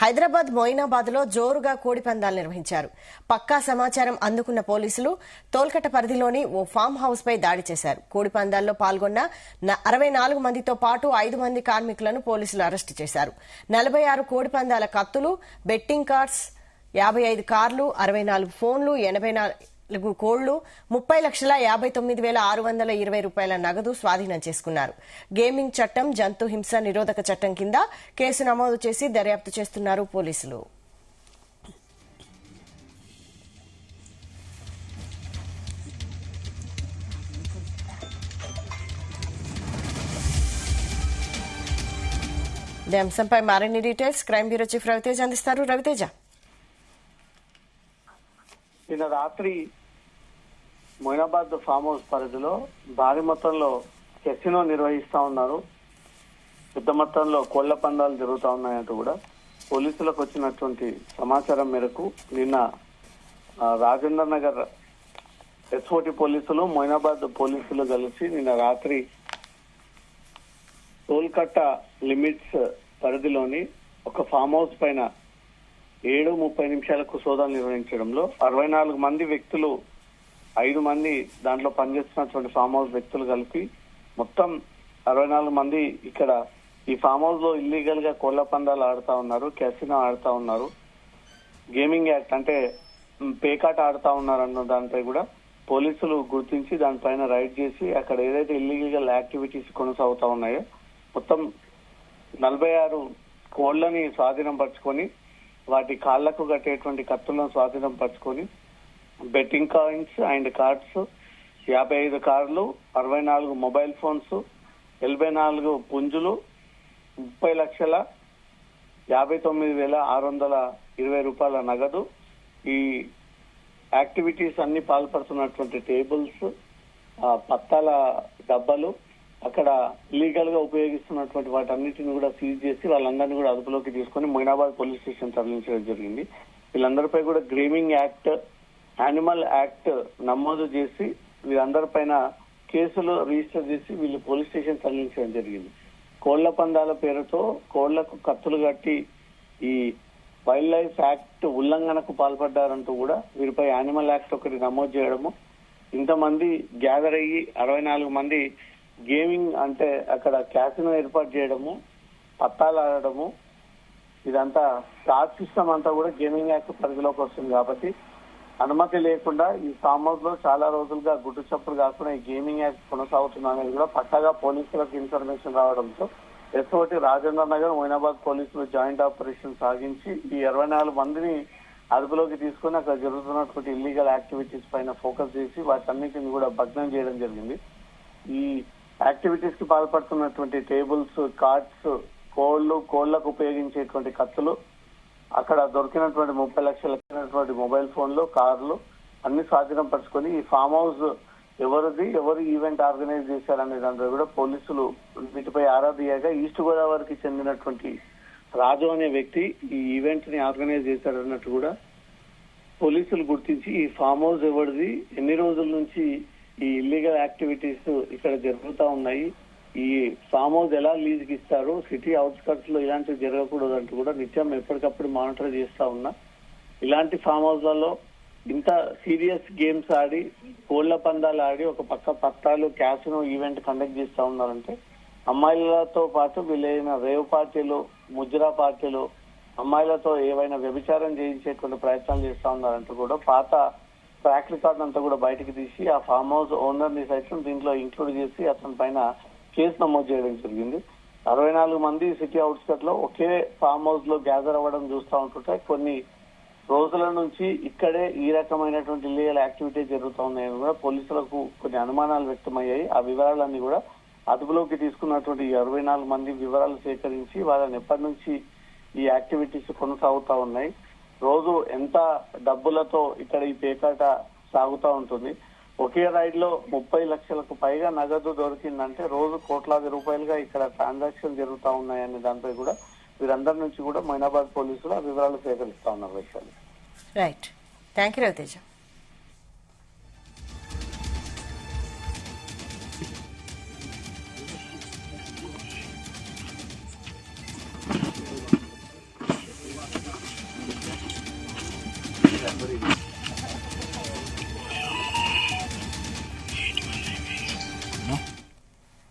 హైదరాబాద్ మొయినాబాద్ లో జోరుగా కోడి పందాలు నిర్వహించారు. పక్కా సమాచారం అందుకున్న పోలీసులు తోల్కట పరిధిలోని ఓ ఫామ్ హౌస్ పై దాడి చేశారు. కోడి పందాల్లో పాల్గొన్న 64 మందితో పాటు 5 మంది కార్మికులను పోలీసులు అరెస్టు చేశారు. 46 కోడి పందాల కత్తులు, బెట్టింగ్ కార్డ్స్, 55 కార్లు, 64 ఫోన్లు, 84 కోళ్లు, 30,59,620 రూపాయల నగదు స్వాధీనం చేసుకున్నారు. గేమింగ్ చట్టం, జంతు హింస నిరోధక చట్టం కింద కేసు నమోదు చేసి దర్యాప్తు చేస్తున్నారు పోలీసులు. ఈ అంశంపై మరిన్ని details crime bureau chief Raviteja అందిస్తారు. రవితేజ, నిన్న రాత్రి మొయినాబాద్ ఫామ్ హౌస్ పరిధిలో భారీ మొత్తంలో కెసినో నిర్వహిస్తా ఉన్నారు. పెద్ద మొత్తంలో కోళ్ల పందాలు జరుగుతా ఉన్నాయంటూ కూడా పోలీసులకు వచ్చినటువంటి సమాచారం మేరకు నిన్న రాజేందర్ నగర్ ఎస్ఓటి పోలీసులు, మొయినాబాద్ పోలీసులు కలిసి నిన్న రాత్రి టోల్కట్ట లిమిట్స్ పరిధిలోని ఒక ఫామ్ హౌస్ పైన 7:30 సోదాలు నిర్వహించడంలో 64 మంది వ్యక్తులు, 5 మంది దాంట్లో పనిచేస్తున్నటువంటి ఫామ్ హౌస్ వ్యక్తులు కలిపి మొత్తం 64 మంది ఇక్కడ ఈ ఫామ్ హౌస్ లో ఇల్లీగల్ గా కోళ్ల పందాలు ఆడుతా ఉన్నారు, క్యాసినో ఆడుతా ఉన్నారు, గేమింగ్ యాక్ట్ అంటే పేకాట ఆడుతా ఉన్నారు అన్న దానిపై కూడా పోలీసులు గుర్తించి దానిపైన రైడ్ చేసి అక్కడ ఏదైతే ఇల్లీగల్ యాక్టివిటీస్ కొనసాగుతా ఉన్నాయో మొత్తం 46 కోళ్లని స్వాధీనం పరుచుకొని వాటి కాళ్లకు కట్టేటువంటి కత్తులను స్వాధీనం పరుచుకొని బెట్టింగ్ కాయిన్స్ అండ్ కార్డ్స్, 55 కార్లు, 64 మొబైల్ ఫోన్స్, 84 పుంజులు, 30,59,620 రూపాయల నగదు, ఈ యాక్టివిటీస్ అన్ని పాల్పడుతున్నటువంటి టేబుల్స్, పత్తాల డబ్బాలు, అక్కడ ఇల్లీగల్ గా ఉపయోగిస్తున్నటువంటి వాటన్నిటిని కూడా సీజ్ చేసి వాళ్ళందరినీ కూడా అదుపులోకి తీసుకొని మొయినాబాద్ పోలీస్ స్టేషన్ తరలించడం జరిగింది. వీళ్ళందరిపై కూడా గేమింగ్ యాక్ట్, యానిమల్ యాక్ట్ నమోదు చేసి వీరందరిపైన కేసులు రిజిస్టర్ చేసి వీళ్ళు పోలీస్ స్టేషన్ తరలించడం జరిగింది. కోళ్ల పందాల పేరుతో కోళ్లకు కత్తులు కట్టి ఈ వైల్డ్ లైఫ్ యాక్ట్ ఉల్లంఘనకు పాల్పడ్డారంటూ కూడా వీరిపై యానిమల్ యాక్ట్ ఒకటి నమోదు చేయడము, ఇంతమంది గ్యాదర్ అయ్యి 64 మంది గేమింగ్ అంటే అక్కడ క్యాసినో ఏర్పాటు చేయడము, పత్తాలు ఆడడము, ఇదంతా స్టార్ సిస్టమ్ అంతా కూడా గేమింగ్ యాక్ట్ పరిధిలోకి వస్తుంది. కాబట్టి అనుమతి లేకుండా ఈ ఫామ్ హౌస్ లో చాలా రోజులుగా గుట్టు చప్పుడు కాకుండా ఈ గేమింగ్ యాక్ట్ కొనసాగుతుంది అనేది కూడా పక్కాగా పోలీసులకు ఇన్ఫర్మేషన్ రావడంతో ఎస్ఓటి రాజేందర్ నగర్, మొయినాబాద్ పోలీసులు జాయింట్ ఆపరేషన్ సాగించి ఈ 64 మందిని అదుపులోకి తీసుకుని అక్కడ జరుగుతున్నటువంటి ఇల్లీగల్ యాక్టివిటీస్ పైన ఫోకస్ చేసి వాటన్నిటిని కూడా భగ్నం చేయడం జరిగింది. ఈ యాక్టివిటీస్ కి పాల్పడుతున్నటువంటి టేబుల్స్, కార్డ్స్, కోళ్లకు ఉపయోగించేటువంటి కత్తులు, అక్కడ దొరికినటువంటి 30 లక్షల మొబైల్ ఫోన్లు, కార్లు అన్ని స్వాధీనం పరుచుకొని ఈ ఫామ్ హౌస్ ఎవరు ఈవెంట్ ఆర్గనైజ్ చేశారనే దాంట్లో కూడా పోలీసులు వీటిపై ఆరా తీయగా ఈస్ట్ గోదావరికి చెందినటువంటి రాజు అనే వ్యక్తి ఈ ఈవెంట్ ని ఆర్గనైజ్ చేశారన్నట్టు కూడా పోలీసులు గుర్తించి ఈ ఫామ్ హౌస్ ఎవరిది, ఎన్ని రోజుల నుంచి ఈ ఇల్లీగల్ యాక్టివిటీస్ ఇక్కడ జరుగుతూ ఉన్నాయి, ఈ ఫామ్ హౌస్ ఎలా లీజ్కి ఇస్తారు, సిటీ అవుట్స్కట్స్ లో ఇలాంటివి జరగకూడదు అంటూ కూడా నిత్యం ఎప్పటికప్పుడు మానిటర్ చేస్తా ఉన్నా. ఇలాంటి ఫామ్ హౌస్లలో ఇంత సీరియస్ గేమ్స్ ఆడి, కోళ్ల పందాలు ఆడి ఒక పక్క పత్తాలు క్యాసినో ఈవెంట్ కండక్ట్ చేస్తా ఉన్నారంటే అమ్మాయిలతో పాటు వీళ్ళైన రేవ్ పార్టీలు, ముజ్రా పార్టీలు, అమ్మాయిలతో ఏవైనా వ్యభిచారం చేయించేటువంటి ప్రయత్నాలు చేస్తా ఉన్నారంటూ కూడా పాత ట్రాక్ రికార్డ్ అంతా కూడా బయటకు తీసి ఆ ఫామ్ హౌస్ ఓనర్ ని సైతం దీంట్లో ఇంక్లూడ్ చేసి అతని పైన కేసు నమోదు చేయడం జరిగింది. 64 మంది సిటీ అవుట్స్కట్ లో ఒకే ఫామ్ హౌస్ లో గ్యాదర్ అవ్వడం చూస్తూ ఉంటుంటే కొన్ని రోజుల నుంచి ఇక్కడే ఈ రకమైనటువంటి ఇల్లీగల్ యాక్టివిటీ జరుగుతూ ఉన్నాయని కూడా పోలీసులకు కొన్ని అనుమానాలు వ్యక్తమయ్యాయి. ఆ వివరాలన్నీ కూడా అదుపులోకి తీసుకున్నటువంటి 64 మంది వివరాలు సేకరించి వాళ్ళని ఎప్పటి నుంచి ఈ యాక్టివిటీస్ కొనసాగుతా ఉన్నాయి, రోజు ఎంత డబ్బులతో ఇక్కడ ఈ పేకాట సాగుతూ ఉంటుంది, ఒకే రైడ్ లో 30 లక్షలకు పైగా నగదు దొరికిందంటే రోజు కోట్లాది రూపాయలుగా ఇక్కడ ట్రాన్సాక్షన్ జరుగుతూ ఉన్నాయనే దానిపై కూడా వీరందరి నుంచి కూడా మొయినాబాద్ పోలీసులు ఆ వివరాలు సేకరిస్తా ఉన్నారు. Right, thank you Raviteja.